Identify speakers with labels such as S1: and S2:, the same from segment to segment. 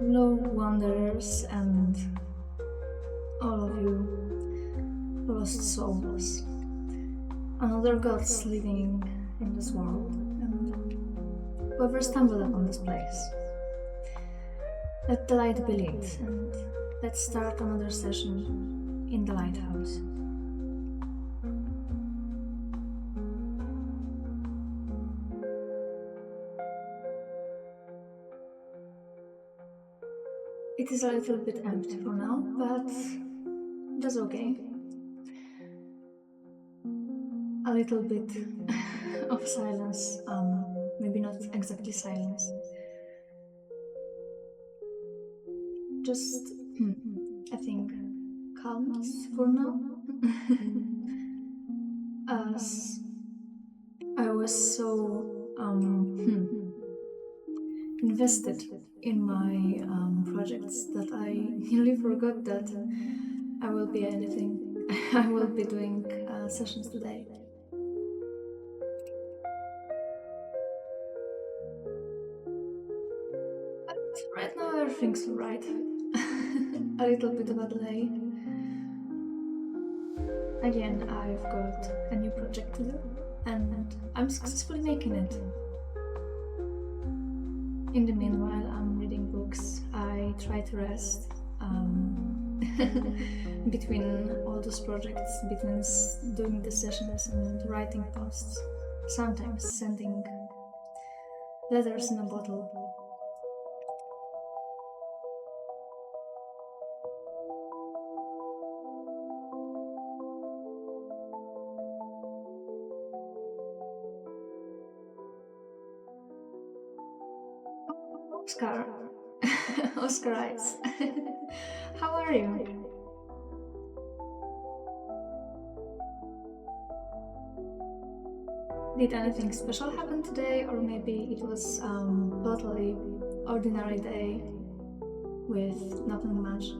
S1: Hello, wanderers, and all of you lost souls. Another gods living in this world, and whoever stumbled upon this place. Let the light be lit, and let's start another session in the Lighthouse. It is a little bit empty for now, but that's okay. A little bit of silence, maybe not exactly silence. Just, I think, calmness for now. As I was so invested in my projects that I nearly forgot that I will be anything. I will be doing sessions today. But right now everything's alright. A little bit of a delay. Again, I've got a new project to do, and I'm successfully making it. In the meanwhile, I'm reading books, I try to rest between all those projects, between doing the sessions and writing posts, sometimes sending letters in a bottle. Oscar. Oscar Ice. How are you? Did anything special happen today, or maybe it was totally ordinary day with nothing much?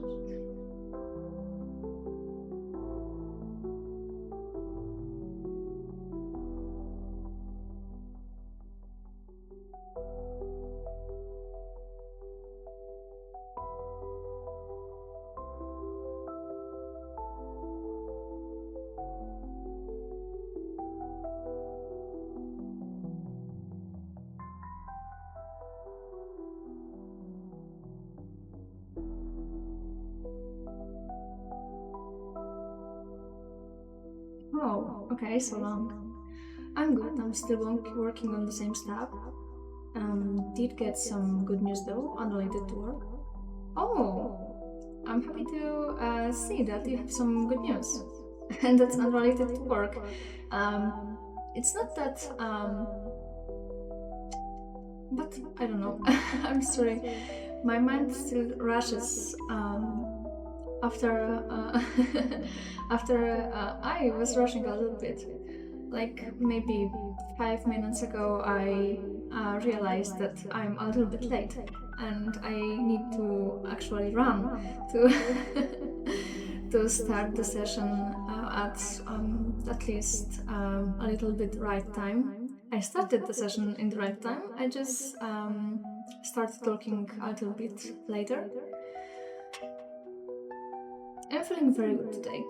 S1: Oh, okay, so long. I'm good, I'm still working on the same stuff. Did get some good news though, unrelated to work. Oh, I'm happy to see that you have some good news. And that's unrelated to work. It's not that, but I don't know. I'm sorry. My mind still rushes after I was rushing a little bit. Like maybe 5 minutes ago, I realized that I'm a little bit late and I need to actually run to to start the session at least a little bit right time. I started the session in the right time. I just started talking a little bit later. I'm feeling very good today.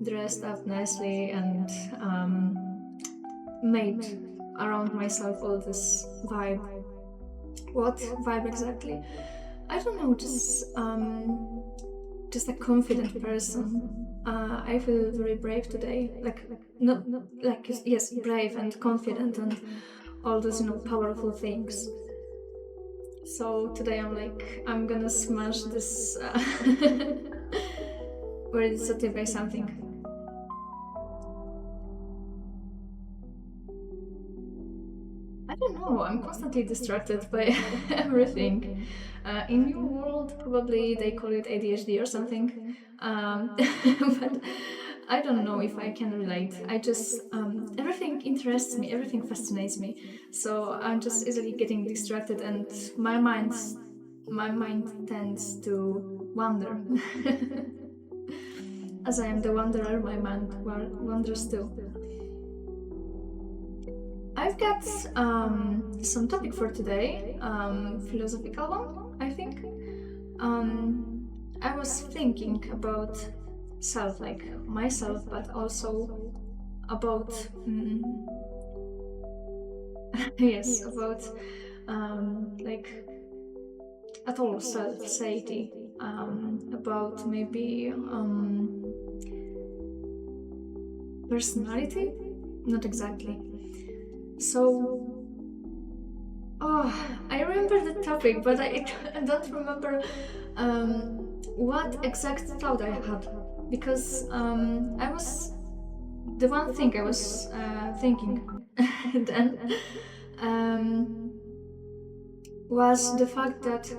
S1: Dressed up nicely and made around myself all this vibe. What vibe exactly? I don't know, just a confident person. I feel very brave today. Yes, brave and confident and all those, powerful things. So today I'm gonna smash this where it's distracted by something. I don't know, I'm constantly distracted by everything. In your world, probably they call it ADHD or something. But I don't know if I can relate. I just, everything interests me, everything fascinates me. So I'm just easily getting distracted and my mind tends to wander. As I am the wanderer, my mind wanders too. I've got some topic for today, philosophical one, I think. I was thinking about self, like myself, but also about yes, about like at all self Seity, about maybe personality, not exactly. So, oh, I remember the topic, but I don't remember what exact thought I had, because I was the one thing I was thinking then um, was the fact that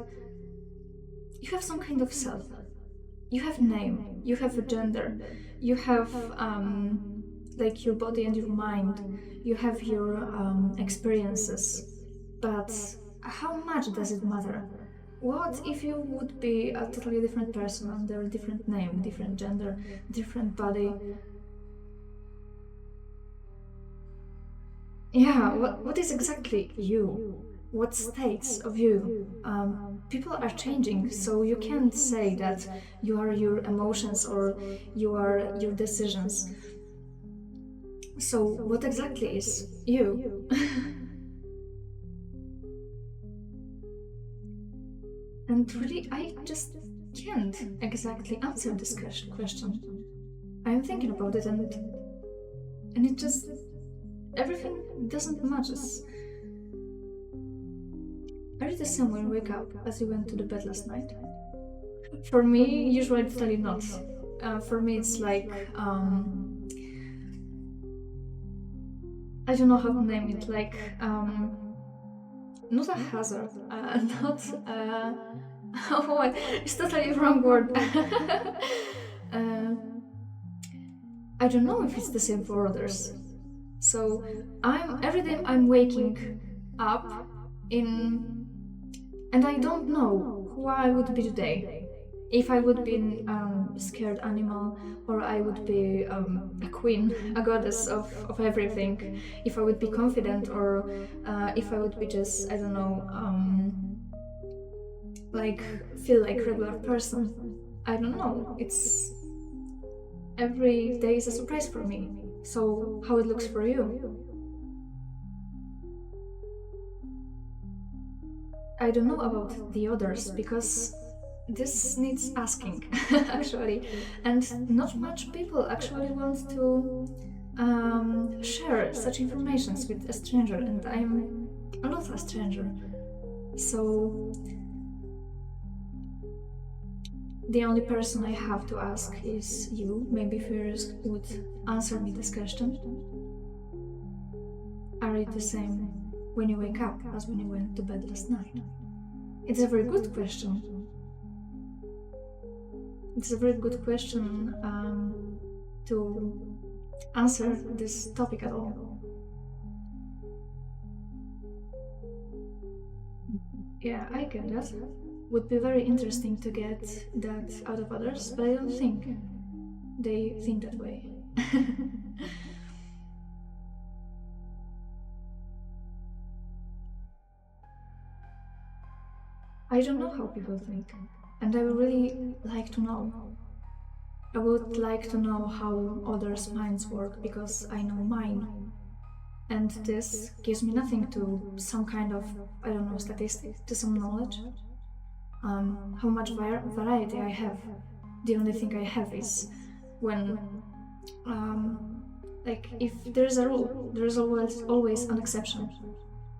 S1: you have some kind of self. You have a name, you have a gender, you have like your body and your mind, you have your experiences. But how much does it matter? What if you would be a totally different person under a different name, different gender, different body? Yeah, what is exactly you? What states of you? People are changing, so you can't say that you are your emotions or you are your decisions. So, what exactly is you? And really, I just can't exactly answer this question. I'm thinking about it, and it just everything doesn't matches. Are you the same when you wake up as you went to the bed last night? For me, usually totally not. For me, it's like I don't know how to name it. Like not a hazard, not what? It's totally wrong word. uh, I don't know if it's the same for others. So I'm every day I'm waking up in, and I don't know who I would be today. If I would be a scared animal, or I would be a queen, a goddess of everything. If I would be confident, or if I would be just, I don't know, like feel like regular person. I don't know. It's every day is a surprise for me. So how it looks for you? I don't know about the others because this needs asking actually, and not much people actually want to share such informations with a stranger, and I'm not a stranger. So the only person I have to ask is you. Maybe first would answer me this question. Are you the same when you wake up as when you went to bed last night? It's a very good question. It's a very good question to answer this topic at all. Yeah, I get that. Would be very interesting to get that out of others, but I don't think they think that way. I don't know how people think, and I would really like to know. I would like to know how others' minds work because I know mine. And this gives me nothing to some kind of, I don't know, statistic, to some knowledge. How much variety I have. The only thing I have is when, like, if there's a rule, there's always an exception.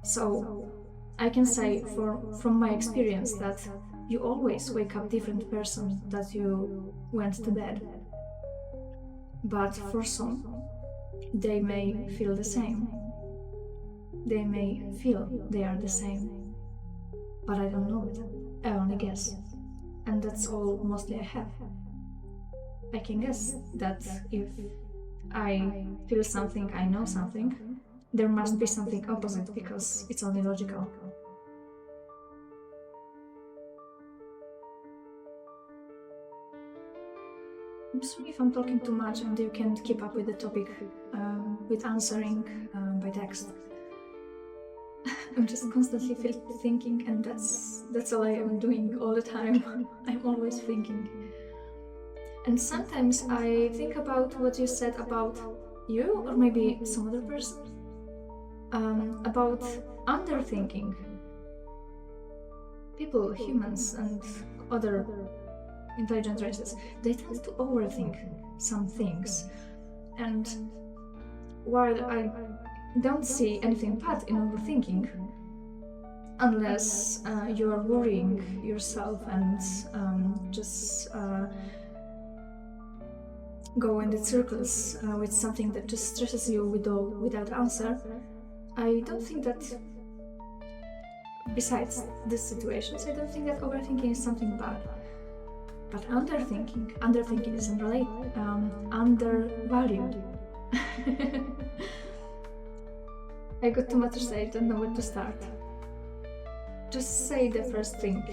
S1: So I can say from my experience that you always wake up different person that you went to bed. But for some, they may feel the same. They may feel they are the same. But I don't know it. I only guess. And that's all mostly I have. I can guess that if I feel something, I know something, there must be something opposite because it's only logical. I'm sorry if I'm talking too much and you can't keep up with the topic with answering by text. I'm just constantly thinking, and that's all I am doing all the time. I'm always thinking. And sometimes I think about what you said about you, or maybe some other person, about underthinking. People, humans, and other intelligent races, they tend to overthink some things. And while I don't see anything bad in overthinking, unless you are worrying yourself and just go in the circles with something that just stresses you without answer, I don't think that, besides these situations, I don't think that overthinking is something bad. But underthinking is undervalued. I got too much to say, I don't know where to start. Just say the first thing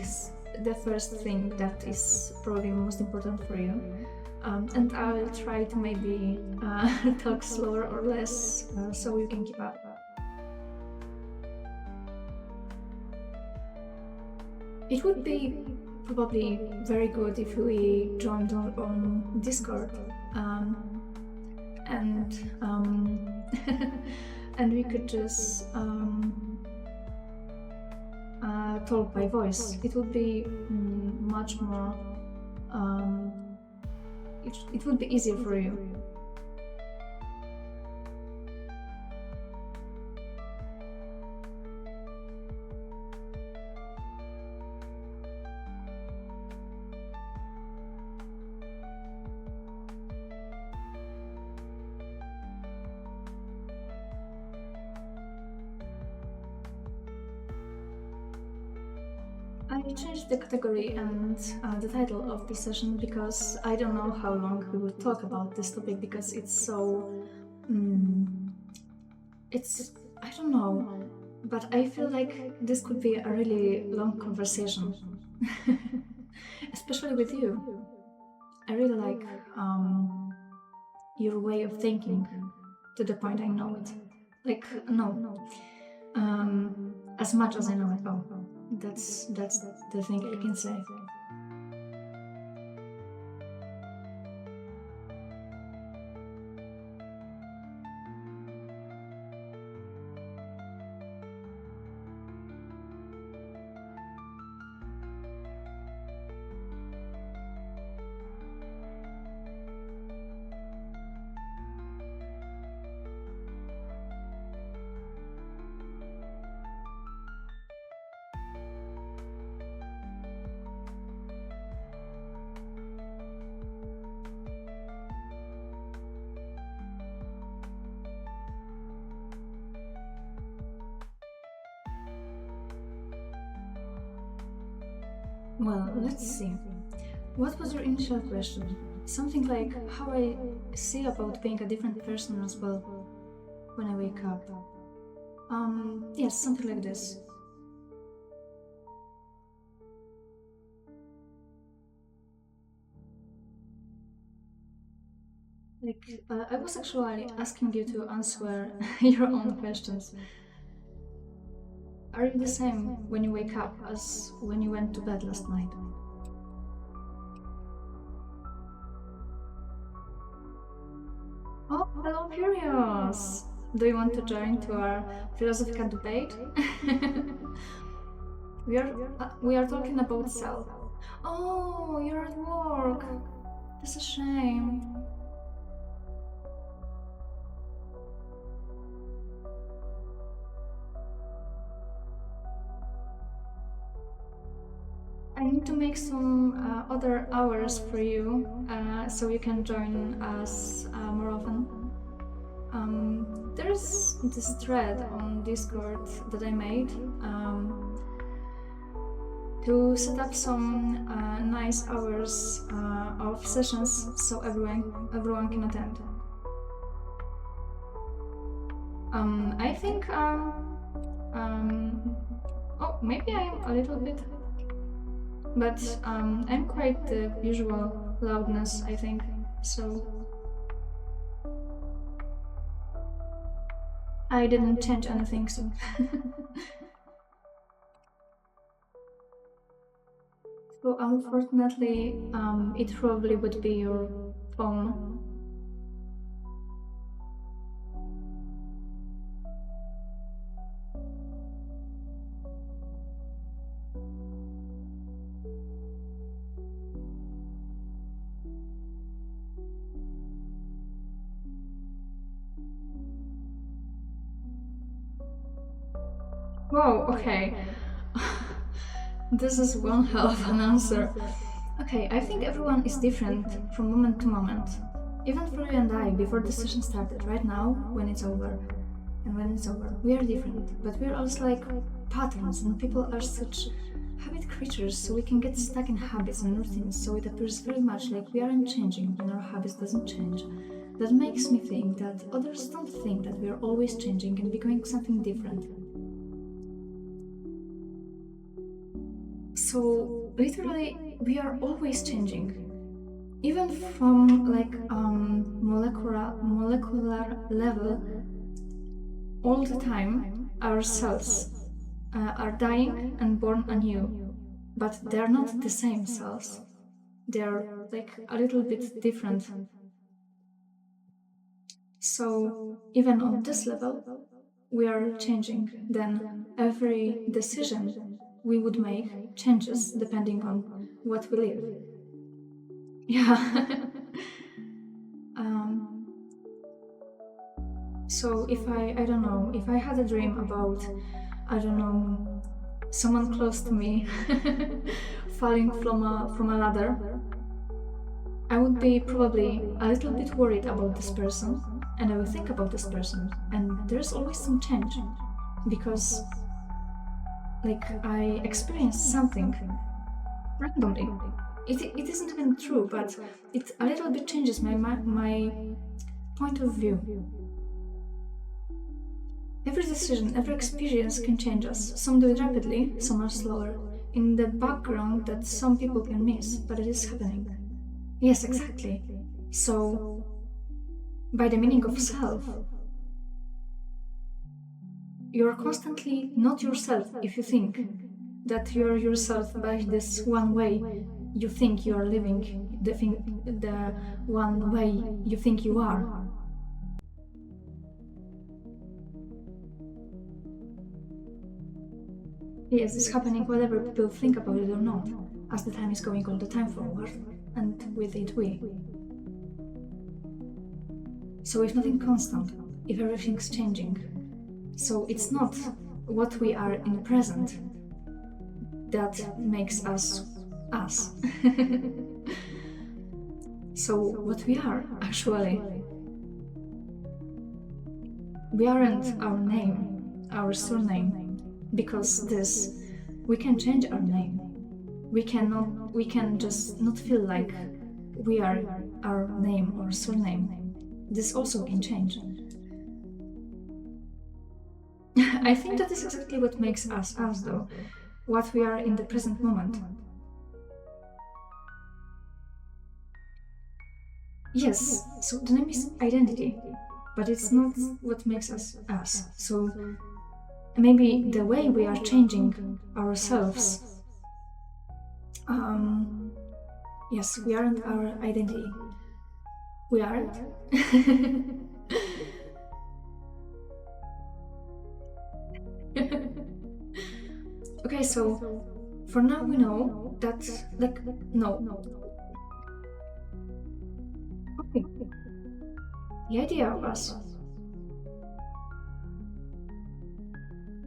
S1: that is probably most important for you. And I'll try to maybe talk slower or less so you can keep up. It would be probably very good if we joined on Discord and and we could just talk by voice. It would be much more it would be easier for you. I changed the category and the title of this session because I don't know how long we will talk about this topic, because it's so... I don't know, but I feel like this could be a really long conversation. Especially with you. I really like your way of thinking, to the point I know it. Like, no. As much as I know it. Oh. That's the thing I can say. Well, let's see. What was your initial question? Something like how I see about being a different person as well when I wake up. Yes, something like this. Like, I was actually asking you to answer your own questions. Are you the same when you wake up as when you went to bed last night? Oh, hello, Curious! Do you want to join to our philosophical debate? we are talking about self. Oh, you're at work. That's a shame. I need to make some other hours for you, so you can join us more often. There's this thread on Discord that I made to set up some nice hours of sessions so everyone can attend. I think oh, maybe I'm a little bit, but I'm quite the usual loudness, I think, so I didn't change anything, so So unfortunately, it probably would be your phone. Whoa, okay. This is one hell of an answer. Okay, I think everyone is different from moment to moment. Even for you and I, before the session started, right now, when it's over, and when it's over, we are different. But we're also like patterns, and people are such habit creatures, so we can get stuck in habits and routines, so it appears very much like we aren't changing when our habits doesn't change. That makes me think that others don't think that we are always changing and becoming something different. So literally, we are always changing, even from like molecular level. All the time, our cells are dying and born anew, but they're not the same cells. They're like a little bit different. So even on this level, we are changing. Then every decision we would make changes depending on what we live. Yeah. um, so if I don't know, if I had a dream about, I don't know, someone close to me falling from a ladder, I would be probably a little bit worried about this person, and I would think about this person, and there's always some change because like I experienced something randomly. It isn't even true, but it a little bit changes my point of view. Every decision, every experience can change us. Some do it rapidly, some are slower, in the background that some people can miss, but it is happening. Yes, exactly. So, by the meaning of self, you're constantly not yourself if you think that you're yourself by this one way you think you are living, the one way you think you are. Yes, it's happening whether people think about it or not, as the time is going all the time forward, and with it we. So if nothing constant, if everything's changing, so it's not what we are in the present that makes us us. So what we are, actually, we aren't our name, our surname, because this, we can change our name. We can just not feel like we are our name or surname. This also can change. I think that is exactly what makes us us, though, what we are in the present moment. Yes, so the name is identity, but it's not what makes us us. So maybe the way we are changing ourselves. Yes, we aren't our identity. We aren't. Okay, so for now we know that, like, no. Okay. The idea of us.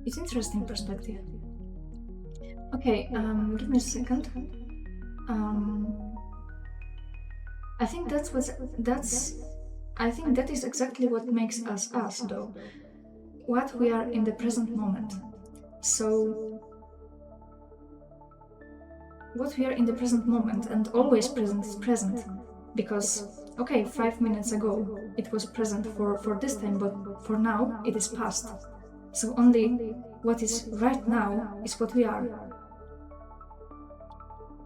S1: It's interesting perspective. Okay, give me a second. I think I think that is exactly what makes us us, though. What we are in the present moment. So, what we are in the present moment, and always present is present. Because, okay, 5 minutes ago it was present for this time, but for now it is past. So only what is right now is what we are.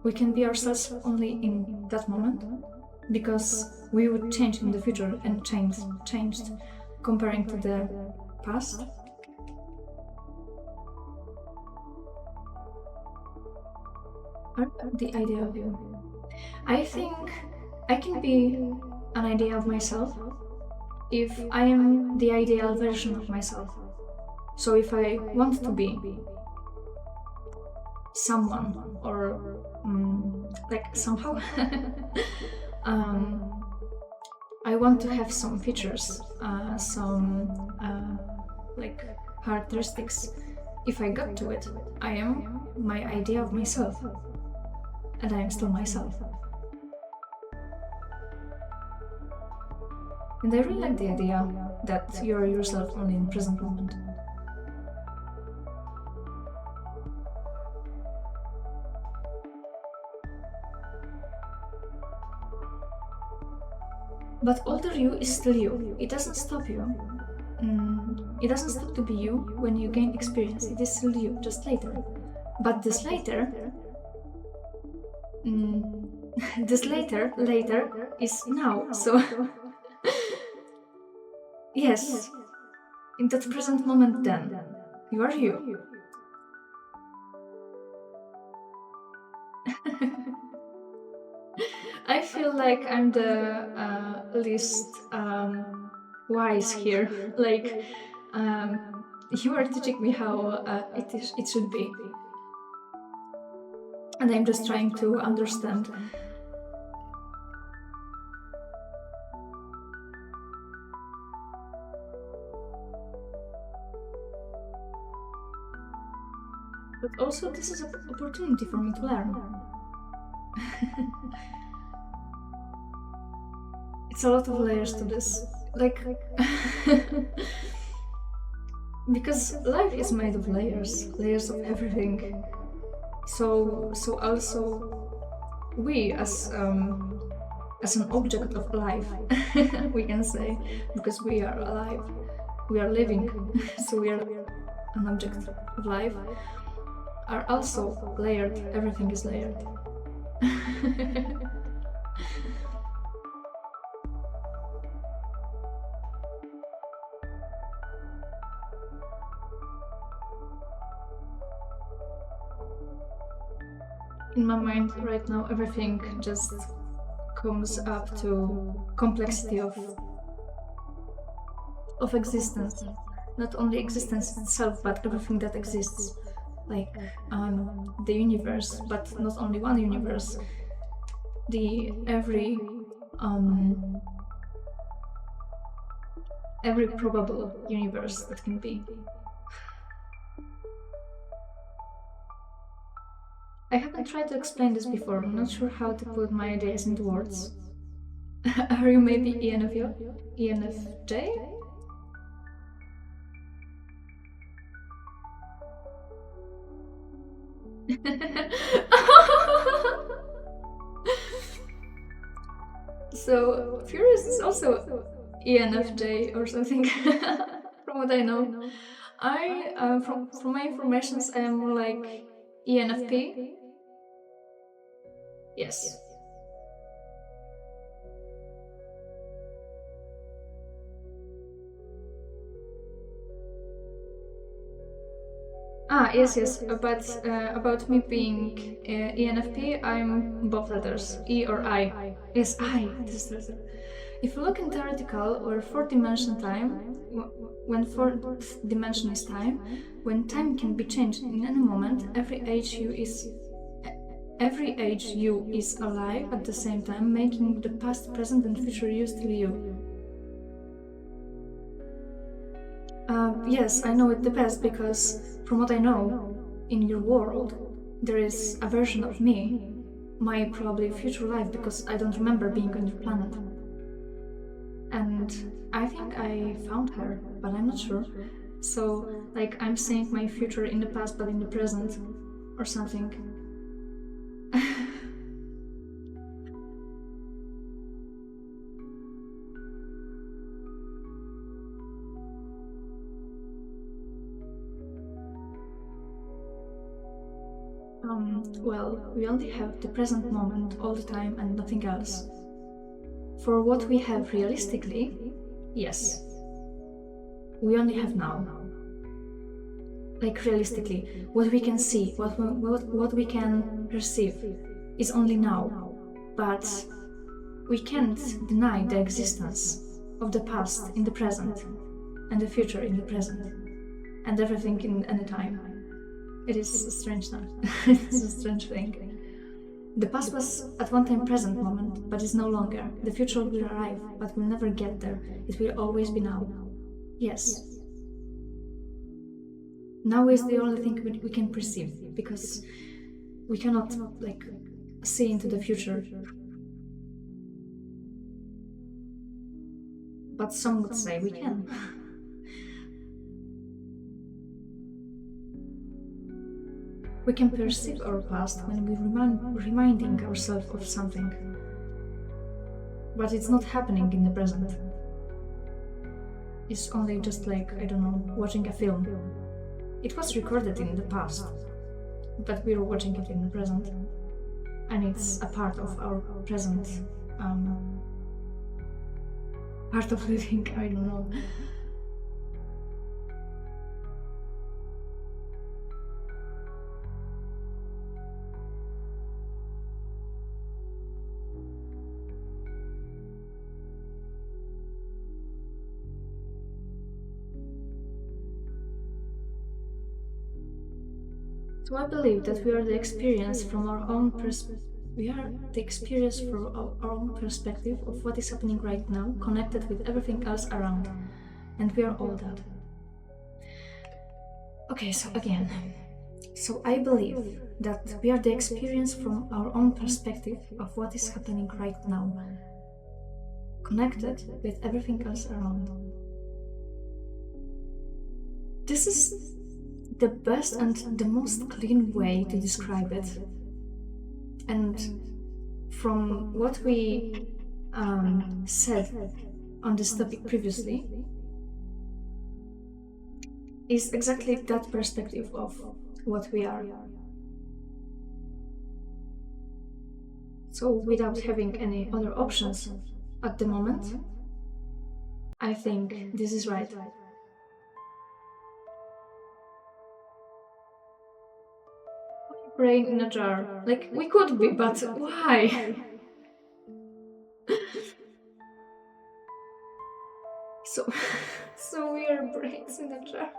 S1: We can be ourselves only in that moment, because we would change in the future and changed comparing to the past. the idea of you. I think I can be an idea of myself if I am the ideal version of myself. So if I want to be someone or like somehow I want to have some features, some like characteristics. If I got to it, I am my idea of myself, and I am still myself. And I really like the idea that you're yourself only in the present moment. But older you is still you. It doesn't stop you. It doesn't stop to be you when you gain experience. It is still you, just later. But this later, this later is now. So yes, in that present moment, then you are you. I feel like I'm the least wise here. Like you are teaching me how it should be, and I'm just trying to understand. But also, this is an opportunity for me to learn. It's a lot of layers to this. Like, because life is made of layers of everything. So also, we as an object of life, we can say, because we are alive, we are living, so we are an object of life, are also layered. Everything is layered. In my mind right now, everything just comes up to complexity of existence. Not only existence itself, but everything that exists. Like the universe, but not only one universe. Every probable universe that can be. I haven't tried to explain this before. I'm not sure how to put my ideas into words. Are you maybe ENFJ? ENFJ? So Furious is also ENFJ or something, from what I know. I from my informations, I am more like ENFP. Yes. Yes. But about me being ENFP, I'm both letters, E or I. Yes, I. This letter. If you look in theoretical or fourth dimension time, when fourth dimension is time, when time can be changed in any moment, every age you is alive at the same time, making the past, present, and future you still you. Yes, I know it the best because, from what I know, in your world, there is a version of me, my probably future life, because I don't remember being on your planet. And I think I found her, but I'm not sure. So, like, I'm seeing my future in the past, but in the present, or something. Well, we only have the present moment all the time and nothing else. For what we have realistically, yes. We only have now. like realistically, what we can see, what we can perceive is only now. But we can't deny the existence of the past in the present and the future in the present and everything in any time. It is a strange time. It is a strange thing. The past was at one time present moment, but is no longer. The future will arrive, but will never get there. It will always be now. Yes. Now is the only thing we can perceive, because we cannot, like, see into the future. But some would say we can. We can perceive our past when we're reminding ourselves of something. But it's not happening in the present. It's only just like, I don't know, watching a film. It was recorded in the past, but we're watching it in the present. And it's a part of our present, part of living, I don't know. So I believe that we are the experience from our own we are the experience from our own perspective of what is happening right now, connected with everything else around. And we are all that. Okay, so again. So I believe that we are the experience from our own perspective of what is happening right now, connected with everything else around. This is the best and the most clean way to describe it. And from what we said on this topic previously, is exactly that perspective of what we are. So without having any other options at the moment, I think this is right. Brain in a jar. Like, we could be, but why? So we are brains in a jar.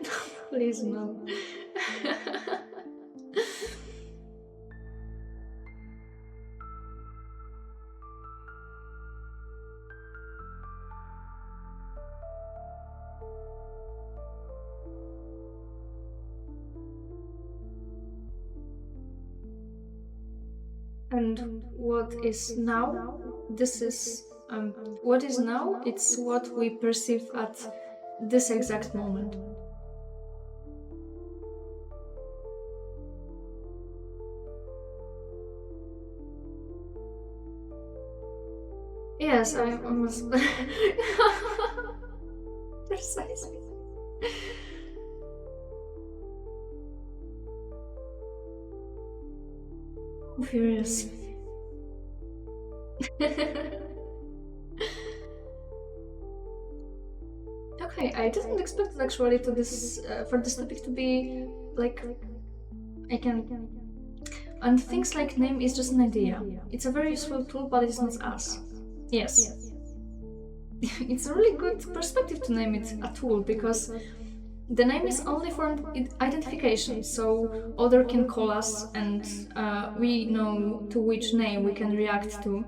S1: No, please no. And what is now? This is what is now? It's what we perceive at this exact moment. Yes, I almost precisely. I'm furious. Okay, I didn't expect it actually to this for this topic to be like I can. And things like name is just an idea. It's a very useful tool, but it's not us. Yes. It's a really good perspective to name it a tool, because the name is only for identification, so other can call us and we know to which name we can react to.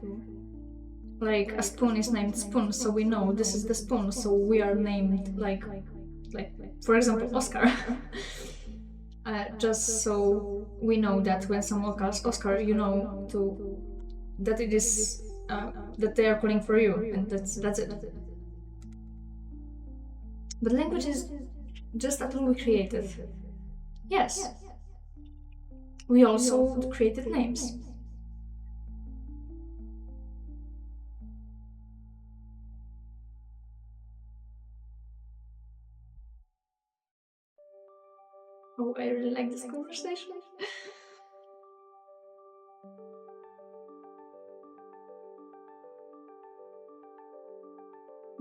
S1: Like, a spoon is named Spoon, so we know this is the spoon, so we are named like for example, Oscar. Just so we know that when someone calls Oscar, you know that it is that they are calling for you, and that's it. But language is just a tool we created. Yes. We also created names. Oh, I really like this conversation.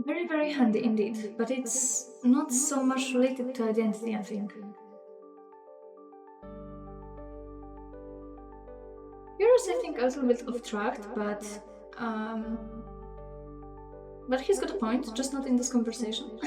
S1: Very, very handy indeed, but it's not so much related to identity, I think. Yours, I think, a little bit abstract, um, but he's got a point, just not in this conversation.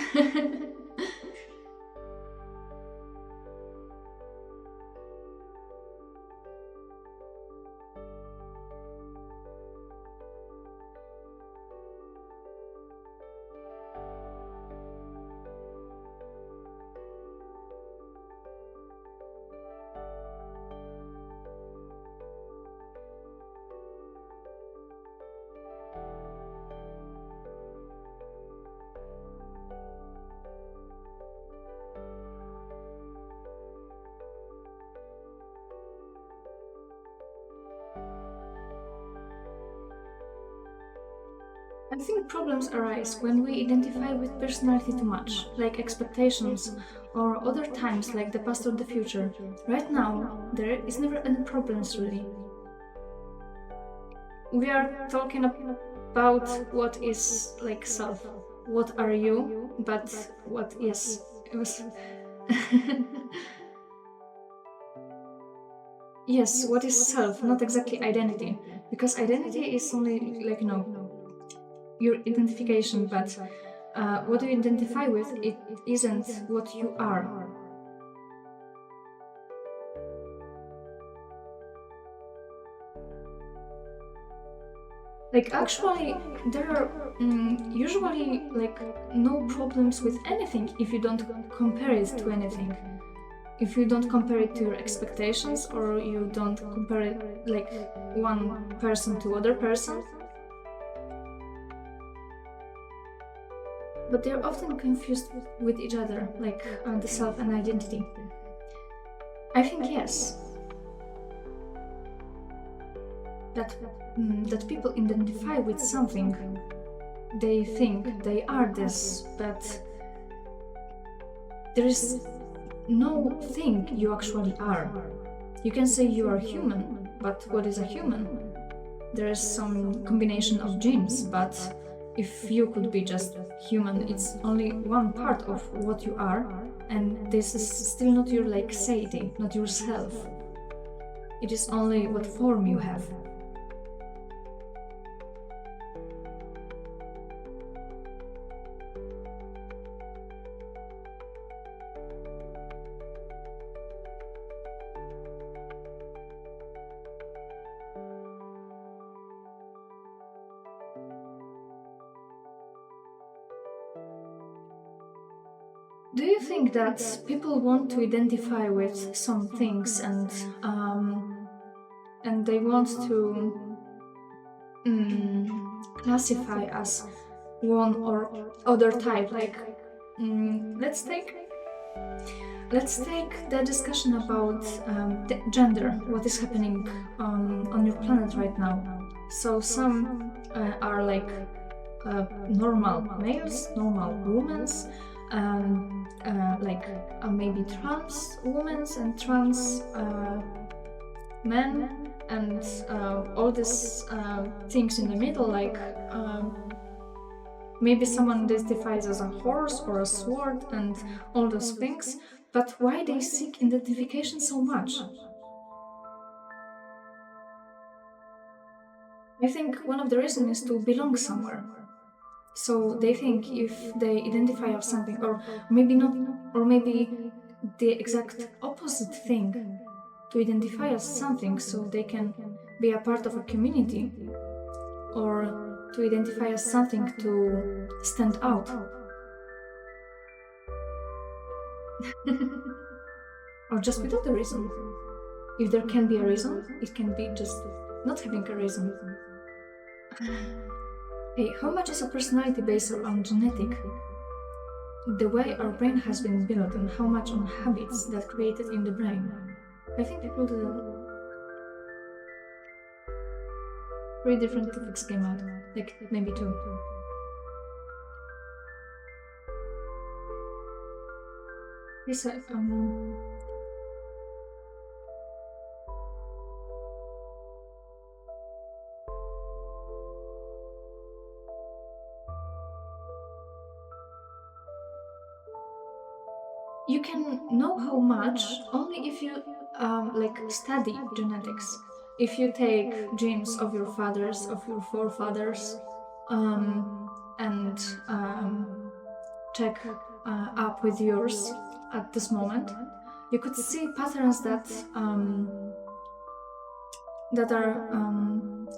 S1: I think problems arise when we identify with personality too much, like expectations, or other times like the past or the future. Right now, there is never any problems really. We are talking about what is like self. What are you, but what is. It was yes, what is self, not exactly identity. Because identity is only like, your identification, but what you identify with, it isn't what you are. Like actually, there are usually like no problems with anything if you don't compare it to anything. If you don't compare it to your expectations, or you don't compare it like one person to other person. But they're often confused with each other, like the self and identity. I think yes. That people identify with something. They think they are this, but there is no thing you actually are. You can say you are human, but what is a human? There is some combination of genes, but if you could be just human, it's only one part of what you are, and this is still not your like Seity, not yourself. It is only what form you have. Do you think that people want to identify with some things and they want to classify as one or other type? Like, let's take the discussion about the gender. What is happening on your planet right now? So some are like normal males, normal women, like maybe trans women and trans men, and all these things in the middle, like maybe someone identifies as a horse or a sword and all those things. But why they seek identification so much? I think one of the reasons is to belong somewhere. So they think if they identify as something, or maybe not, or maybe the exact opposite thing, to identify as something so they can be a part of a community, or to identify as something to stand out. Or just without a reason. If there can be a reason, it can be just not having a reason. Hey, how much is a personality based on genetic? The way our brain has been built, and how much on habits that created in the brain. I think people do 3 different topics came out, like maybe 2. Yes, you can know how much only if you like study genetics. If you take genes of your fathers, of your forefathers, and check up with yours at this moment, you could see patterns that are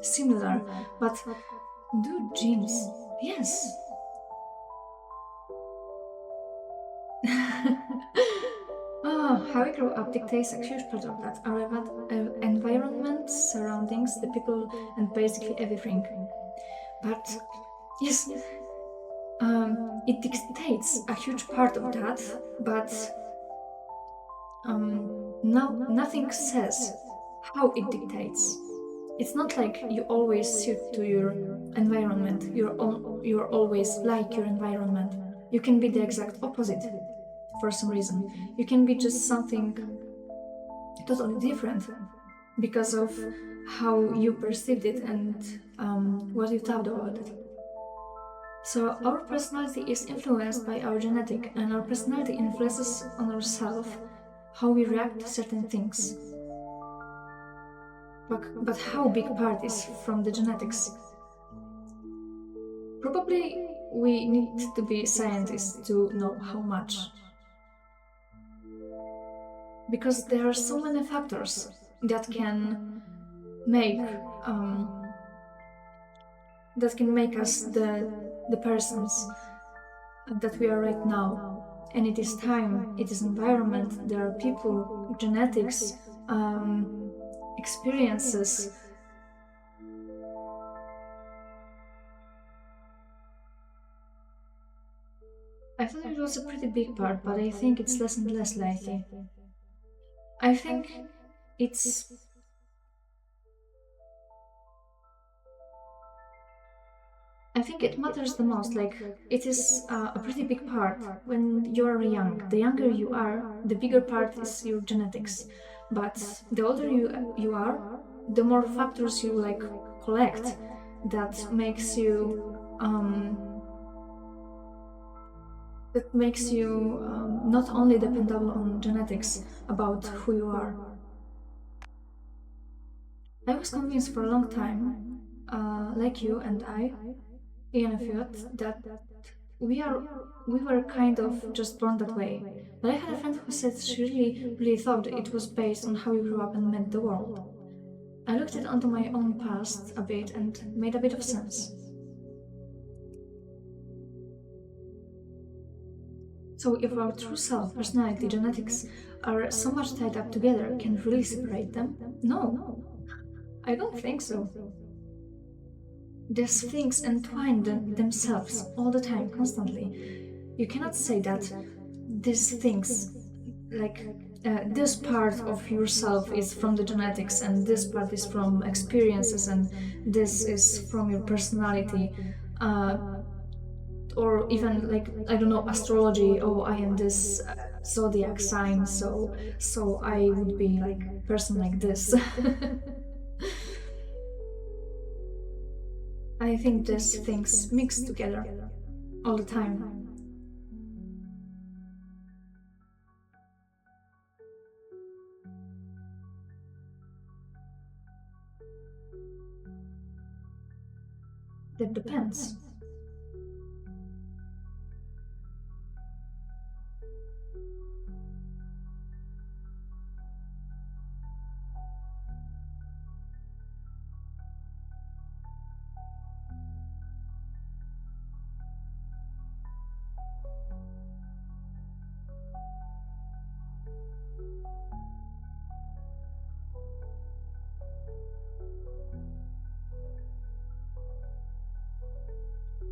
S1: similar. But do genes? Yes. How we grow up dictates a huge part of that. Our environment, surroundings, the people, and basically everything. But yes, it dictates a huge part of that. But no, nothing says how it dictates. It's not like you always suit to your environment. You're always like your environment. You can be the exact opposite for some reason. You can be just something totally different because of how you perceived it and what you thought about it. So our personality is influenced by our genetic, and our personality influences on ourselves how we react to certain things. But how big part is from the genetics? Probably we need to be scientists to know how much. Because there are so many factors that can make us the persons that we are right now. And it is time, it is environment, there are people, genetics, experiences. I thought it was a pretty big part, but I think it's less and less lately. I think it's it matters the most. Like, it is a pretty big part when you're young. The younger you are, the bigger part is your genetics. But the older you are, the more factors you like collect that makes you not only dependable on genetics about who you are. I was convinced for a long time, like you and I, Ian and Fiat, that we were kind of just born that way. But I had a friend who said she really thought it was based on how you grew up and met the world. I looked it onto my own past a bit and made a bit of sense. So if our true self, personality, genetics are so much tied up together, can we really separate them? No, I don't think so. These things entwine themselves all the time, constantly. You cannot say that these things, like this part of yourself is from the genetics and this part is from experiences and this is from your personality. Or even like, I don't know, astrology. Oh, I am this zodiac sign, so I would be like a person like this. I think these things mix together all the time. That depends.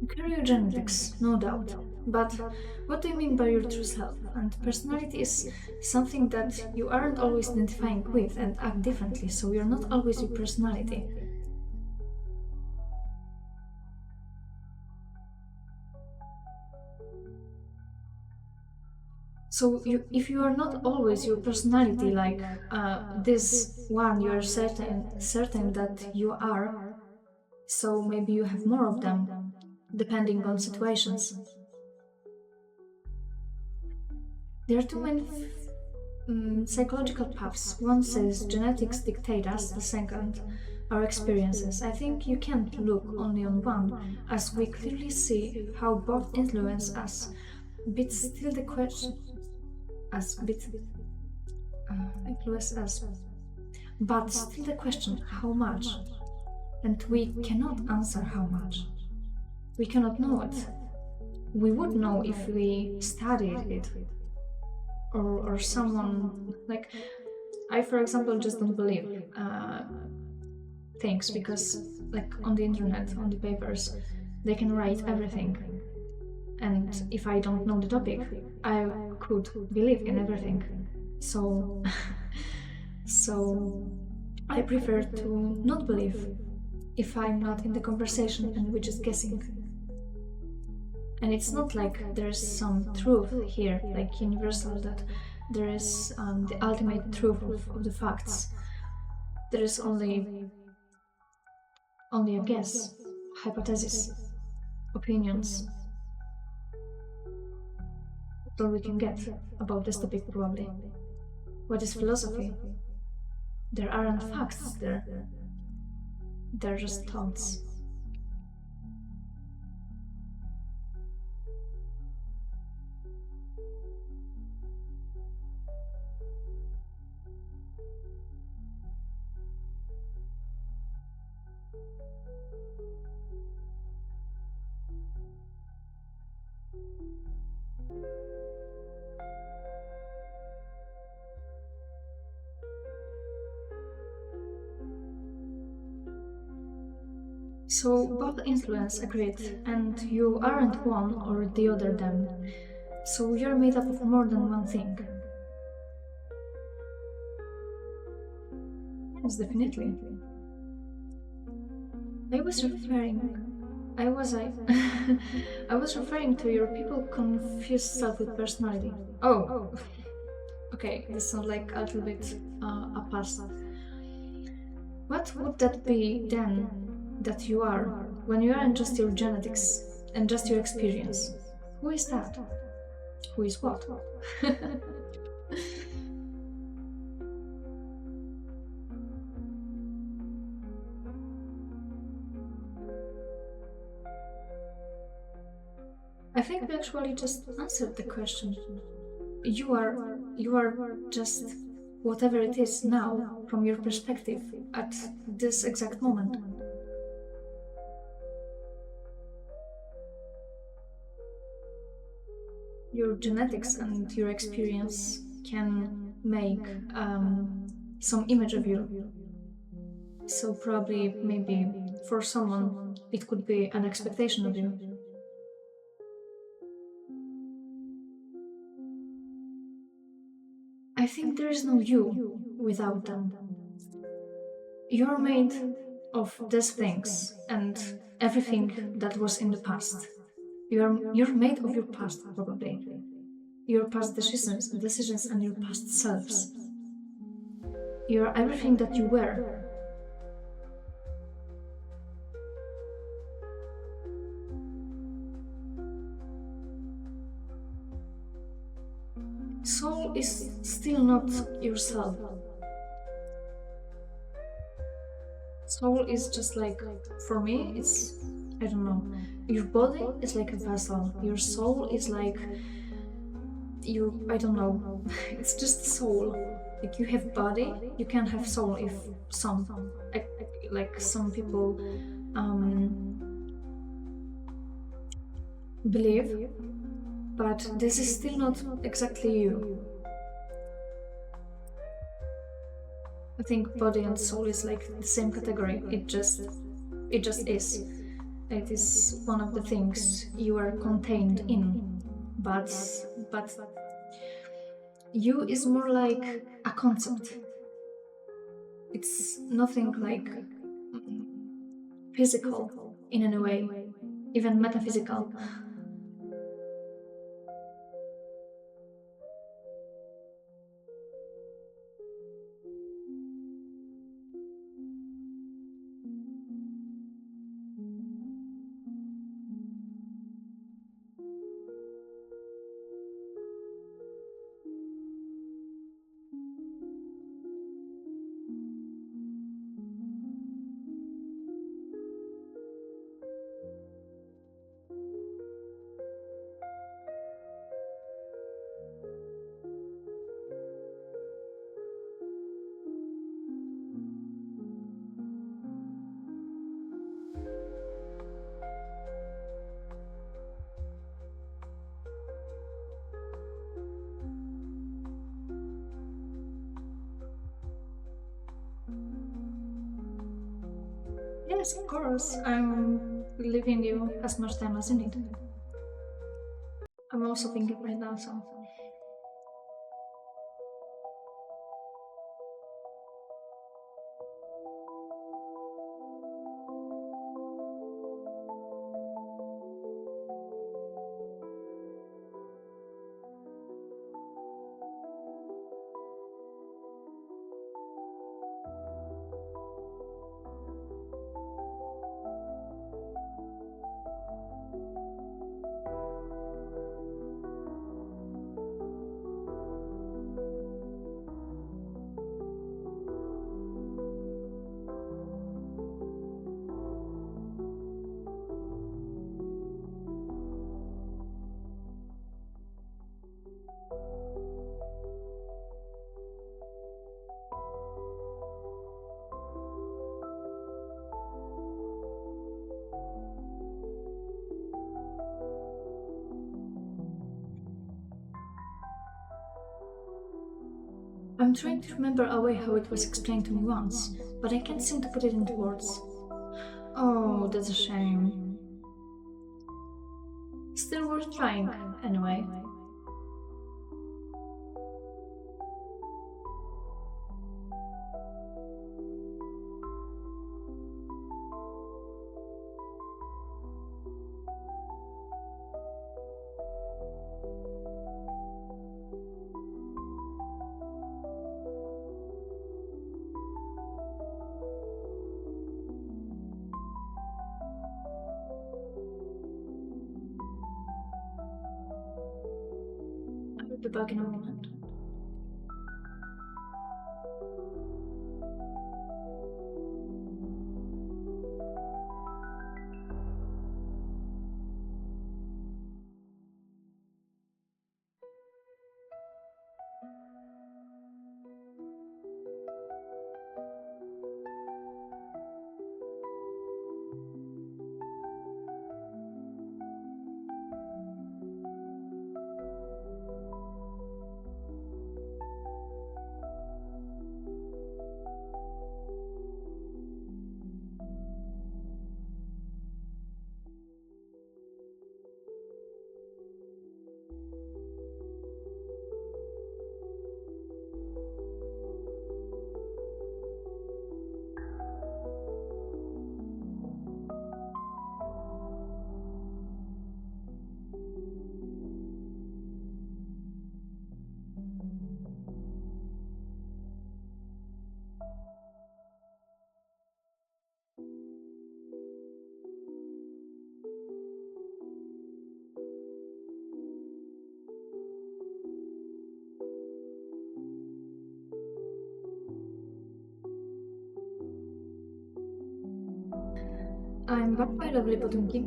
S1: You carry your genetics, no doubt. But what do you mean by your true self? And personality is something that you aren't always identifying with and act differently, so you're not always your personality. So if you are not always your personality, like this one, you are certain that you are, so maybe you have more of them, depending on situations. There are too many psychological paths. One says genetics dictate us, the second, our experiences. I think you can't look only on one, as we clearly see how both influence us. But still the question, as bit influence us. But still the question, how much? And we cannot answer how much. We cannot know it. We would know if we studied it, or someone like I, for example, just don't believe things because, like, on the internet, on the papers, they can write everything. And if I don't know the topic, I could believe in everything. So, so I prefer to not believe if I'm not in the conversation and we're just guessing. And it's not like there's some truth here, like universal, that there is the ultimate truth of the facts. There is only a guess, hypothesis, opinions that we can get about this topic probably. What is philosophy? There aren't facts there. They're just thoughts. So both influence, agreed, and you aren't one or the other them. So you're made up of more than one thing. Yes, definitely. I was referring. I was referring to your people confuse self with personality. Oh, okay. This sounds like a little bit a past. What would that be then? That you are when you aren't just your genetics and just your experience. Who is that? Who is what? I think we actually just answered the question. You are just whatever it is now from your perspective at this exact moment. Your genetics and your experience can make some image of you. So probably, maybe for someone, it could be an expectation of you. I think there is no you without them. You're made of these things and everything that was in the past. You're made of your past, probably. Your past decisions and your past selves. You're everything that you were. Soul is still not yourself. Soul is just like, for me, it's, I don't know, your body is like a vessel. Your soul is like, I don't know, it's just soul. Like you have body, you can have soul if like some people believe, but this is still not exactly you. I think body and soul is like the same category. It just is. It is one of the things you are contained in, but you is more like a concept. It's nothing like physical in any way, even metaphysical. Yes, of course. I'm leaving you as much time as you need. I'm also thinking right now, so. I'm trying to remember a way how it was explained to me once, but I can't seem to put it into words. Oh, that's a shame. Still worth trying, anyway. I'll be back in a moment. I'm back by lovely Potemkin.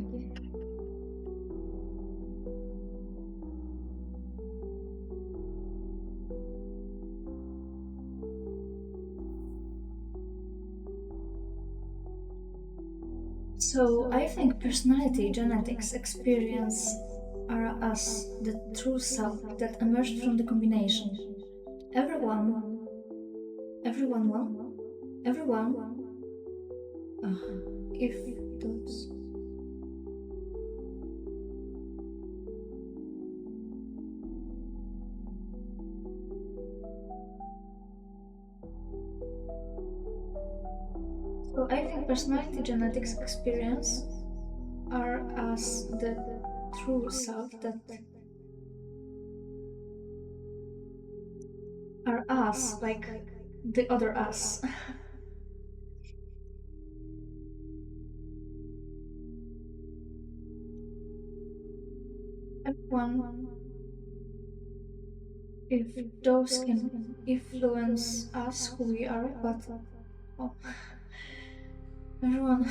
S1: So I think personality, genetics, experience are us, the true self that emerged from the combination. Everyone, everyone, if those. So I think personality, genetics, experience are us, the true self that are us, like the other us. Everyone, if those can influence us who we are, but oh, everyone.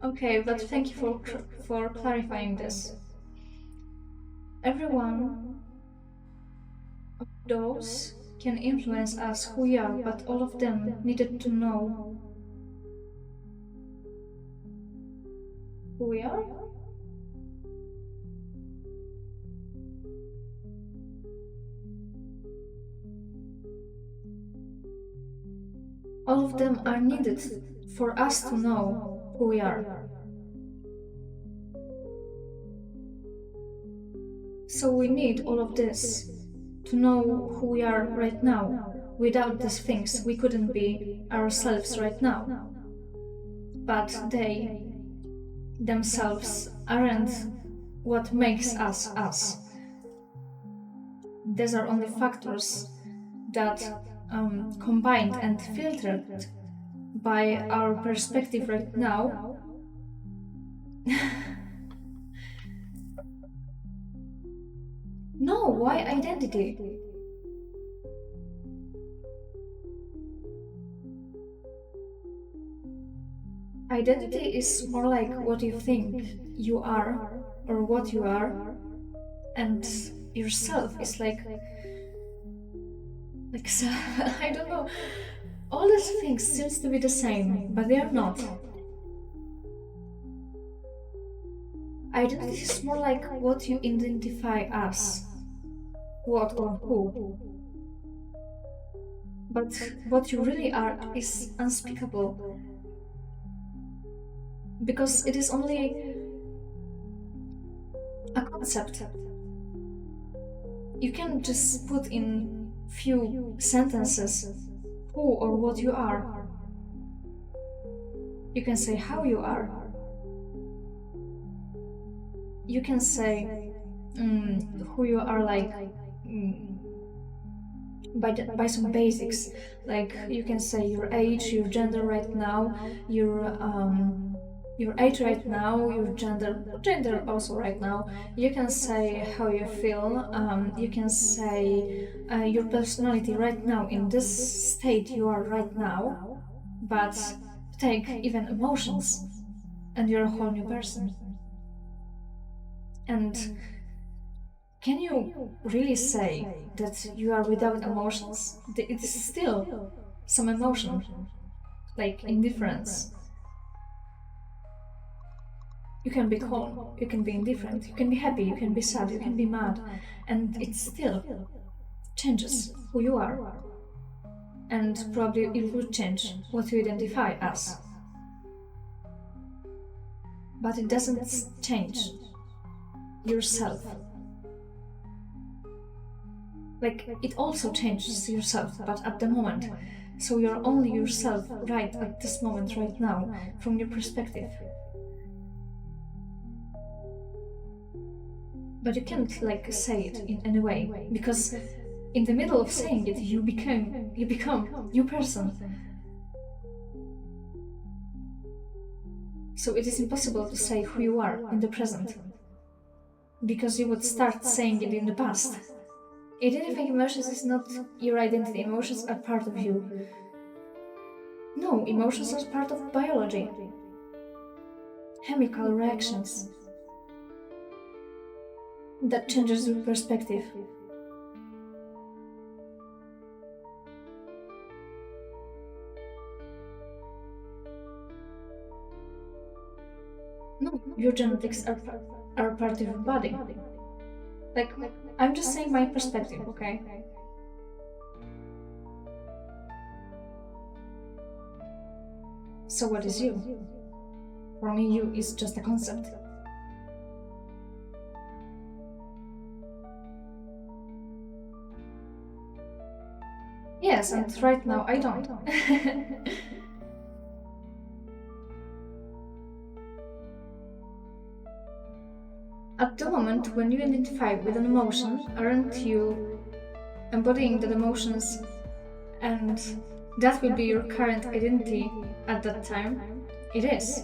S1: Okay, but thank you for clarifying this. Everyone of those can influence us who we are, but all of them needed to know who we are. All of them are needed for us to know who we are. So we need all of this to know who we are right now. Without these things, we couldn't be ourselves right now. But they themselves aren't what makes us us. These are only factors that combined and filtered by our perspective right now No, why identity? Identity is more like what you think you are or what you are, and yourself is like so, I don't know. All these things seems to be the same, but they are not. Identity is more like what you identify as, what or who. But what you really are is unspeakable, because it is only a concept. You can just put in few sentences who or what you are. You can say how you are. You can say who you are, like by some basics. Like you can say your age, your gender right now, your age right now, your gender also right now. You can say how you feel. You can say your personality right now in this state you are right now. But take even emotions, and you're a whole new person. And can you really say that you are without emotions? It is still some emotion, like indifference. You can be calm, you can be indifferent, you can be happy, you can be sad, you can be mad, and it still changes who you are. And probably it will change what you identify as. But it doesn't change yourself. Like, it also changes yourself, but at the moment. So you're only yourself right at this moment, right now, from your perspective. But you can't, like, say it in any way, because in the middle of saying it, you become new person. So it is impossible to say who you are in the present, because you would start saying it in the past. Identifying emotions is not your identity. Emotions are part of you. No, emotions are part of biology. Chemical reactions. That changes your perspective. No, your genetics are part of your body. Like, I'm just saying my perspective, okay? So what is you? For me, you is just a concept. Yes, and right now I don't. At the moment when you identify with an emotion, aren't you embodying the emotions, and that will be your current identity at that time? It is.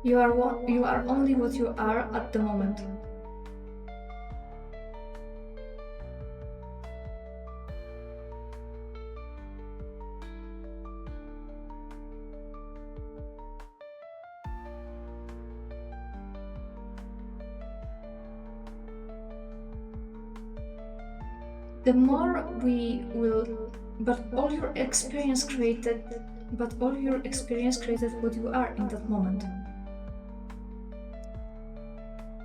S1: You are only what you are at the moment. The more we will, but all your experience created what you are in that moment.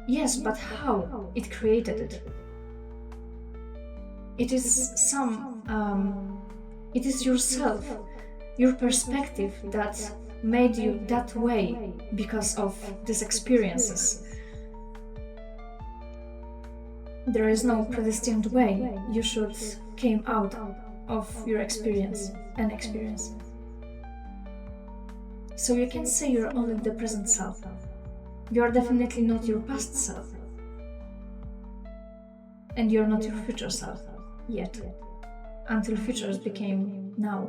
S1: Yes, but how it created it? It is it is yourself, your perspective that made you that way because of these experiences. There is no predestined way you should came out of your experience and experience. So you can say you're only the present self. You are definitely not your past self. And you're not your future self yet, until futures became now.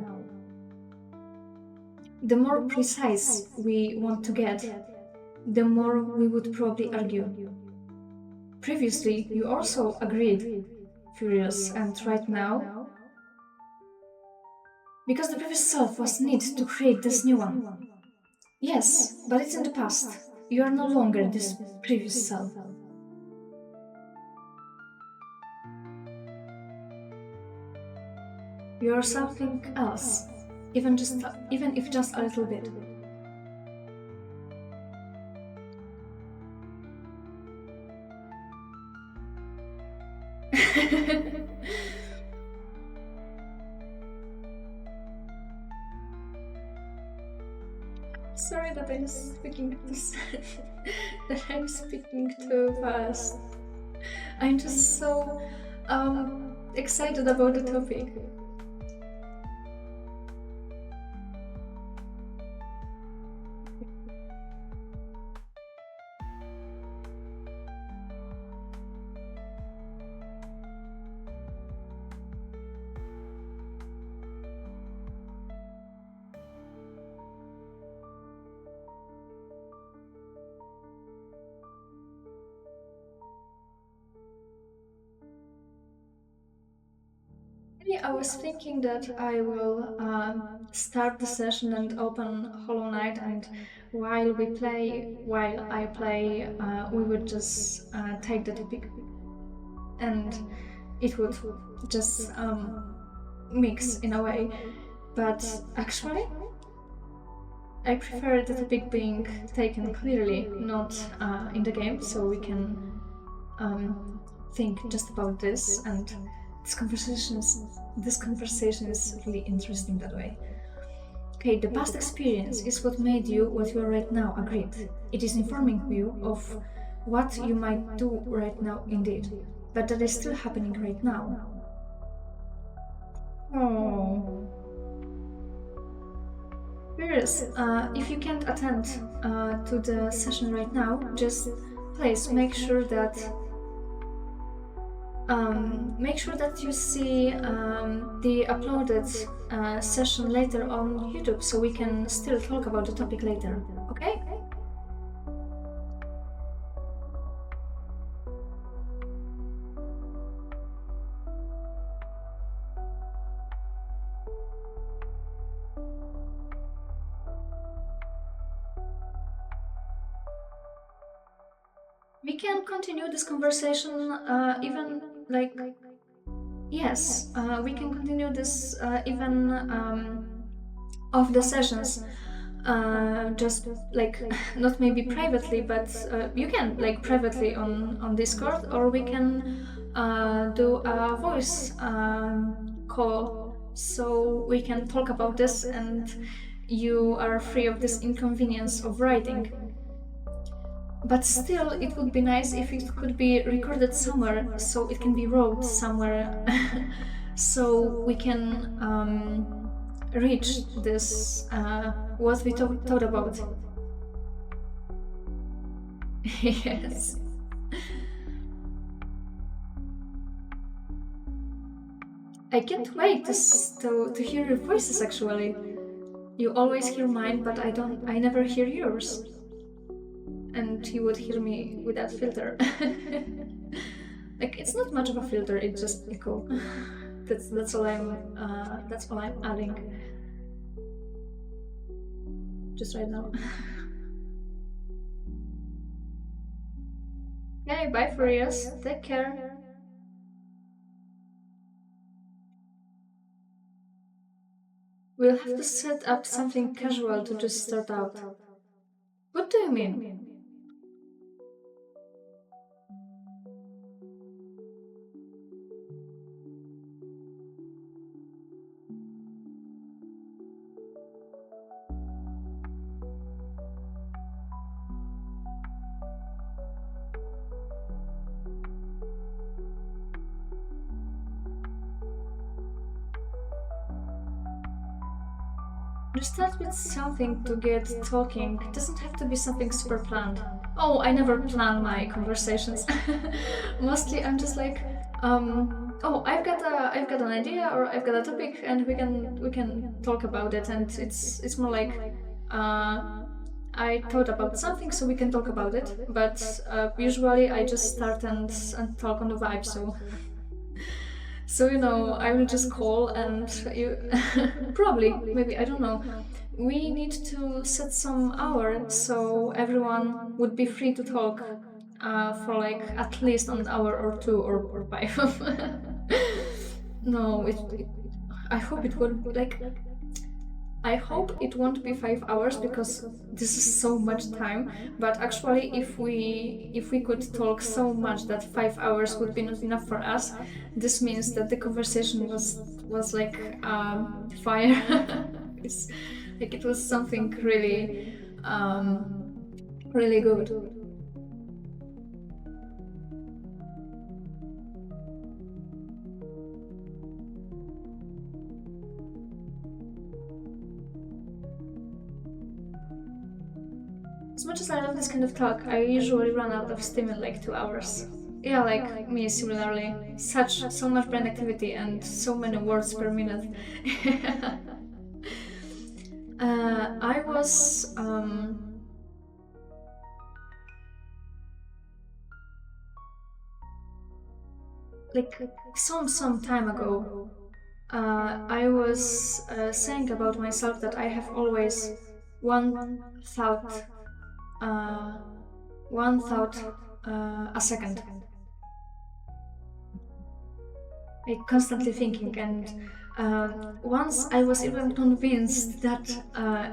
S1: The more precise we want to get, the more we would probably argue. Previously, you also agreed, furious, and right now, because the previous self was need to create this new one. Yes, but it's in the past. You are no longer this previous self. You are something else, even if just a little bit. Sorry that I'm speaking that I'm speaking too fast. I'm just so excited about the topic. I was thinking that I will start the session and open Hollow Knight, and while I play, we would just take the topic, and it would just mix in a way. But actually, I prefer the topic being taken clearly, not in the game, so we can think just about this, and this conversation is really interesting that way. Okay, the past experience is what made you what you are right now, agreed. It is informing you of what you might do right now, indeed, but that is still happening right now. Oh. Yes, if you can't attend to the session right now, just please make sure that you see the uploaded session later on YouTube, so we can still talk about the topic later. Okay? We can continue this conversation even like yes, we can continue this even off the sessions. Just like not maybe privately, but you can like privately on Discord, or we can do a voice call, so we can talk about this, and you are free of this inconvenience of writing. But still, it would be nice if it could be recorded somewhere, so it can be wrote somewhere, so we can reach this what we thought about. Yes. I can't wait to hear your voices. Actually, you always hear mine, but I never hear yours. And you would hear me without filter. Like, it's not much of a filter, it's just echo. That's all I'm adding just right now. Okay, bye Furious. Take care. We'll have to set up something casual to just start out. What do you mean? Just start with something to get talking. It doesn't have to be something super planned. Oh, I never plan my conversations. Mostly I'm just like, oh, I've got an idea or I've got a topic and we can talk about it, and it's more like uh I thought about something so we can talk about it, but usually I just start and talk on the vibe, so I will just call and you probably maybe I don't know. We need to set some hour so everyone would be free to talk for like at least an hour or two or five. No, I hope it won't like. I hope it won't be 5 hours because this is so much time. But actually, if we could talk so much that 5 hours would be not enough for us, this means that the conversation was like fire. It's, like it was something really really good. As much as I love this kind of talk, I usually run out of steam in like 2 hours. Yeah, like me similarly. So much brain activity and so many words per minute. I was like some time ago. I was saying about myself that I have always one thought, uh, one thought a second, like constantly thinking. And once I was even convinced that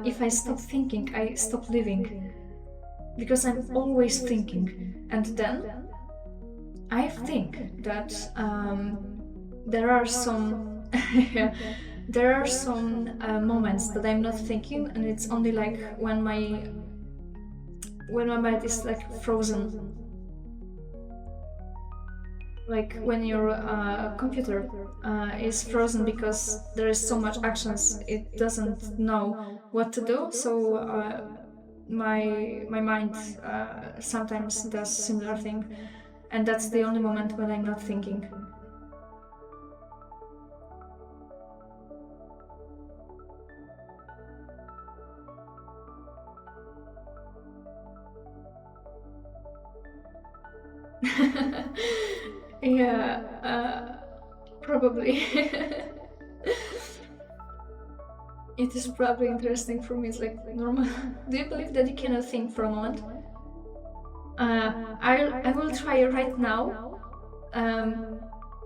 S1: if I stop thinking, I stop living, because I'm always thinking. And then I think that there are some there are some moments that I'm not thinking, and it's only like when my mind is like frozen, like when your computer is frozen because there is so much actions, it doesn't know what to do. So my mind sometimes does similar thing, and that's the only moment when I'm not thinking. Yeah, probably. It is probably interesting for me. It's like normal. Do you believe that you cannot think for a moment? I will try right now.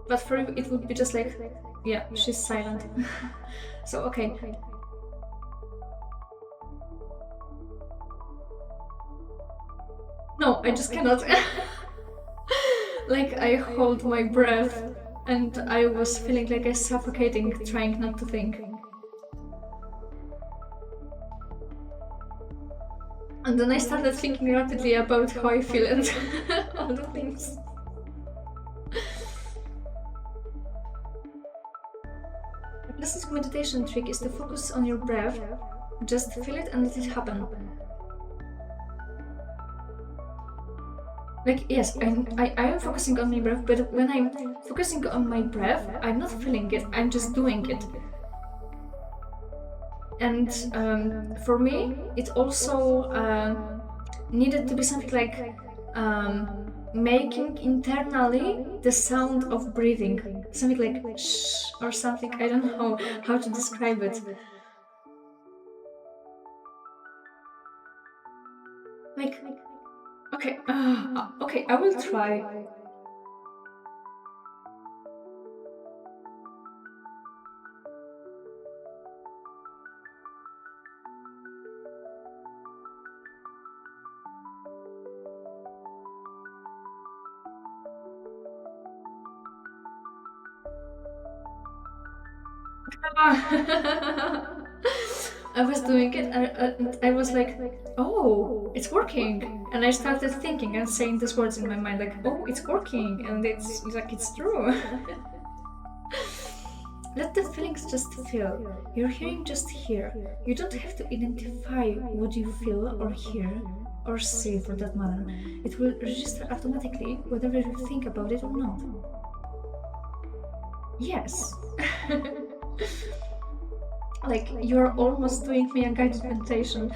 S1: But for you it would be just like, yeah, she's silent. So okay. No, I just cannot. Like I hold my breath and I was feeling like I'm suffocating, trying not to think. And then I started thinking rapidly about how I feel and all the things. A classic meditation trick is to focus on your breath, just feel it and let it happen. Like, yes, I am focusing on my breath, but when I'm focusing on my breath, I'm not feeling it, I'm just doing it. And for me, it also needed to be something like making internally the sound of breathing. Something like shh or something, I don't know how to describe it. Like, okay, okay, I will try. I was doing it and I was like, oh, it's working. And I started thinking and saying these words in my mind like, oh, it's working. And it's like, it's true. Let the feelings just feel. Your hearing just hear. You don't have to identify what you feel or hear or see for that matter. It will register automatically whether you think about it or not. Yes. Like you're almost doing me a guided meditation.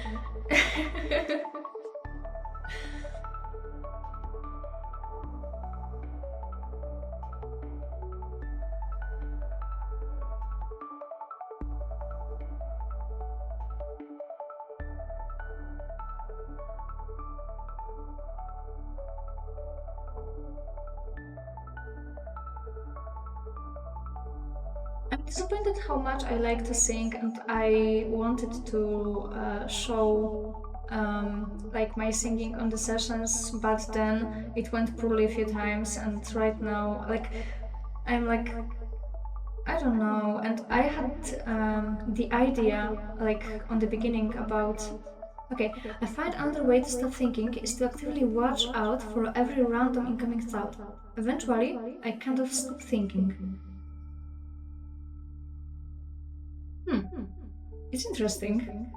S1: I'm disappointed how much I like to sing, and I wanted to show like my singing on the sessions, but then it went poorly a few times, and right now, like, I'm like, I don't know, and I had the idea, like, on the beginning about. Okay, I find another way to stop thinking is to actively watch out for every random incoming thought. Eventually, I kind of stop thinking. Hmm, it's interesting.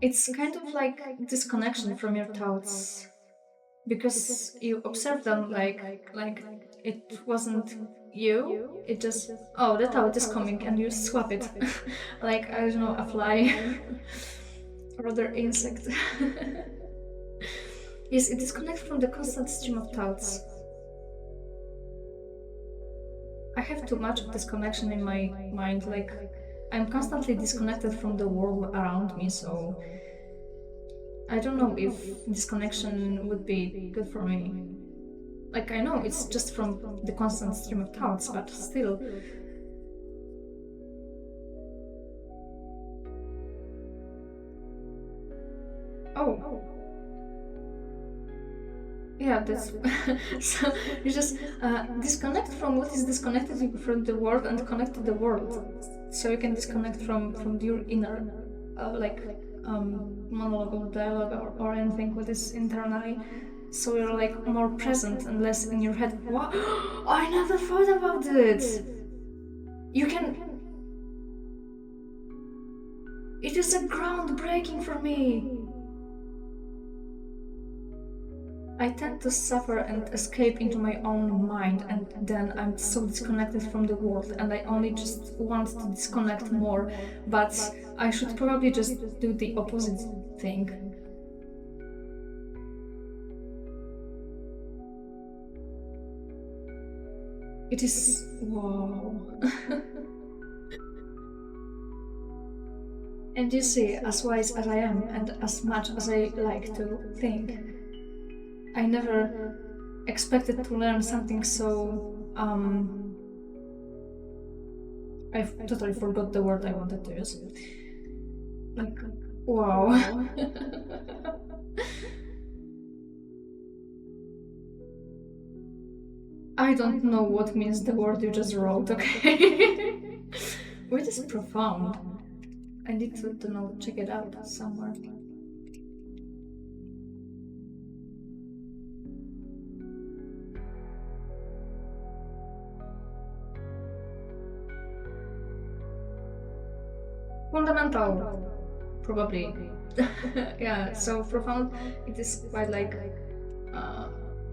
S1: It's kind of like disconnection from your thoughts because you observe them like it wasn't you. It just, oh, the thought is coming and you swap it like, I don't know, a fly or other insect. Yes, it disconnects from the constant stream of thoughts. I have too much of this connection in my mind, like I'm constantly disconnected from the world around me, so I don't know if disconnection would be good for me. Like, I know it's just from the constant stream of thoughts, but still. Oh. Yeah, that's so you just disconnect from what is disconnected from the world and connect to the world, so you can disconnect from your inner, like monologue or dialogue or anything what is internally. So you're like more present and less in your head. What? I never thought about it. You can. It is a groundbreaking for me. I tend to suffer and escape into my own mind, and then I'm so disconnected from the world, and I only just want to disconnect more. But I should probably just do the opposite thing. It is. Wow. And you see, as wise as I am, and as much as I like to think, I never expected to learn something so. I totally forgot the word I wanted to use. Like, wow. I don't know what means the word you just wrote, okay? It is profound. I need to know, check it out somewhere. Fundamental, probably. Yeah, so profound, it is quite like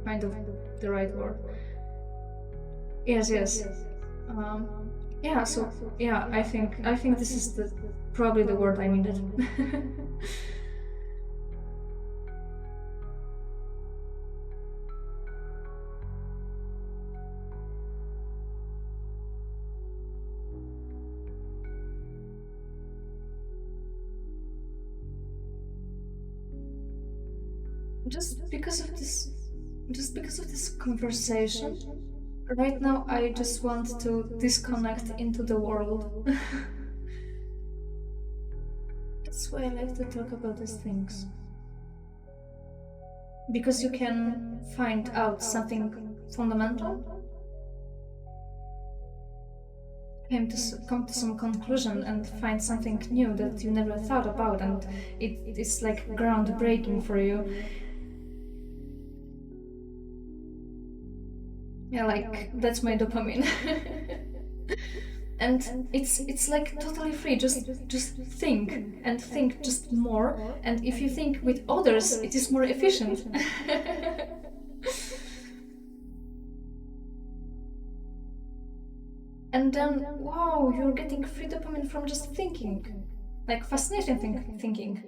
S1: kind of the right word. Yes, yes. Um, yeah, so yeah, I think this is probably the word I needed. just because of this just because of this conversation, right now I just want to disconnect into the world. That's why I like to talk about these things, because you can find out something fundamental come to some conclusion and find something new that you never thought about, and it is like groundbreaking for you. Yeah, like that's my dopamine. And it's like totally free. Just think and think just more. And if you think with others, it is more efficient. And then, wow, you're getting free dopamine from just thinking. Like fascinating thinking.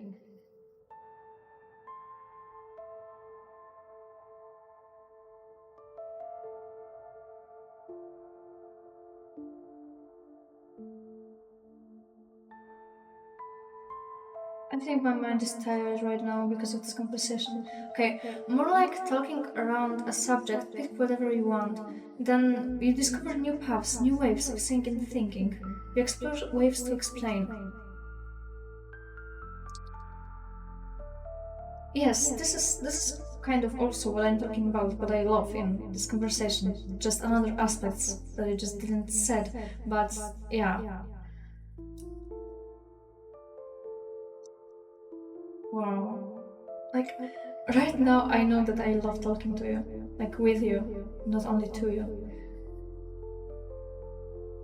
S1: I think my mind is tired right now because of this conversation. Okay, more like talking around a subject, pick whatever you want. Then you discover new paths, new waves of seeing and thinking. You explore ways to explain. Yes, this is kind of also what I'm talking about, what I love in this conversation. Just another aspects that I just didn't said, but yeah. Wow. Like right now I know that I love talking to you. Like with you, not only to you.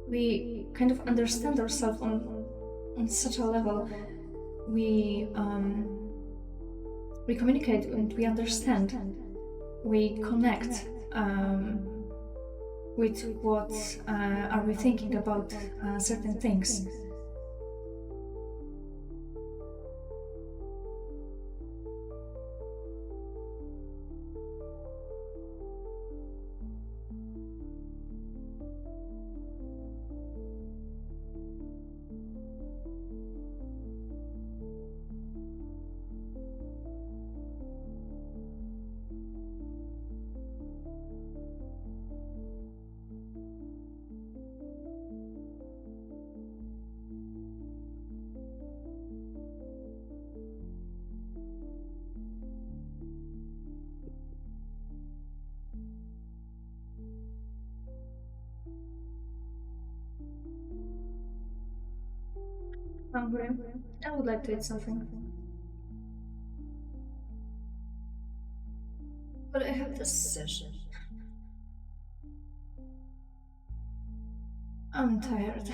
S1: We kind of understand ourselves on such a level. We communicate and we understand. We connect with what are we thinking about certain things. Hungry. I would like to eat something. But I have this session. I'm tired.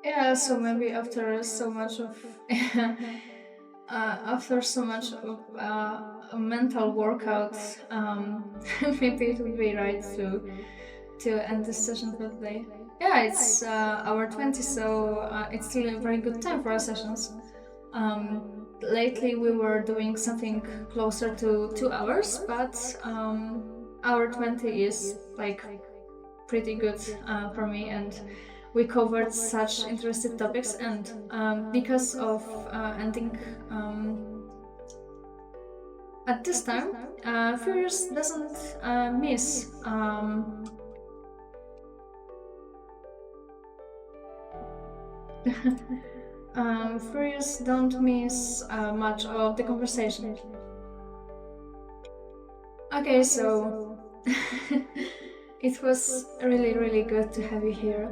S1: Yeah, so maybe after so much of after so much of a mental workout, maybe it would be right to end this session for today. Yeah, it's hour 20, so it's still a very good time for our sessions. Lately we were doing something closer to 2 hours, but hour 20 is like pretty good for me, and we covered such interesting topics, and because of ending at this time, Furious doesn't miss Furious don't miss much of the conversation. Okay, so it was really good to have you here.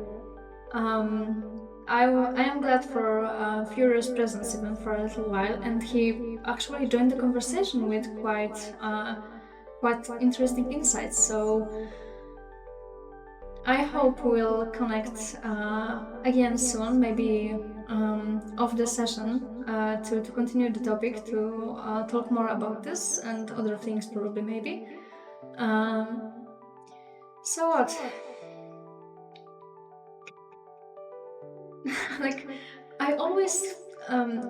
S1: I am glad for Furious' presence even for a little while, and he actually joined the conversation with quite interesting insights. So I hope we'll connect again soon, maybe off the session, to continue the topic, to talk more about this and other things, probably, maybe. So what? Like, I always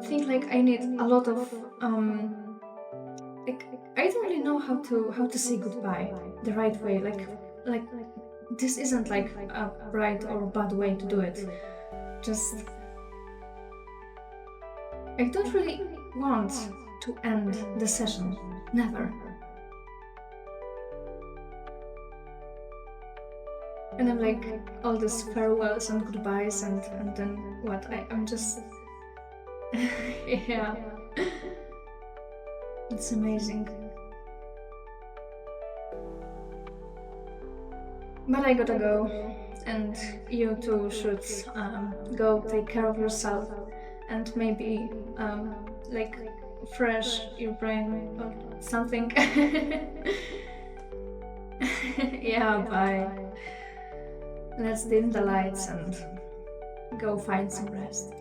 S1: think like I need a lot of like I don't really know how to say goodbye the right way. Like this isn't like a right or bad way to do it. Just I don't really want to end the session. Never. And I'm like all these farewells and goodbyes, and then what? I'm just yeah, it's amazing. But I gotta go, and you too should go take care of yourself, and maybe like fresh your brain or something. Yeah, bye. Let's dim the lights and go find some rest.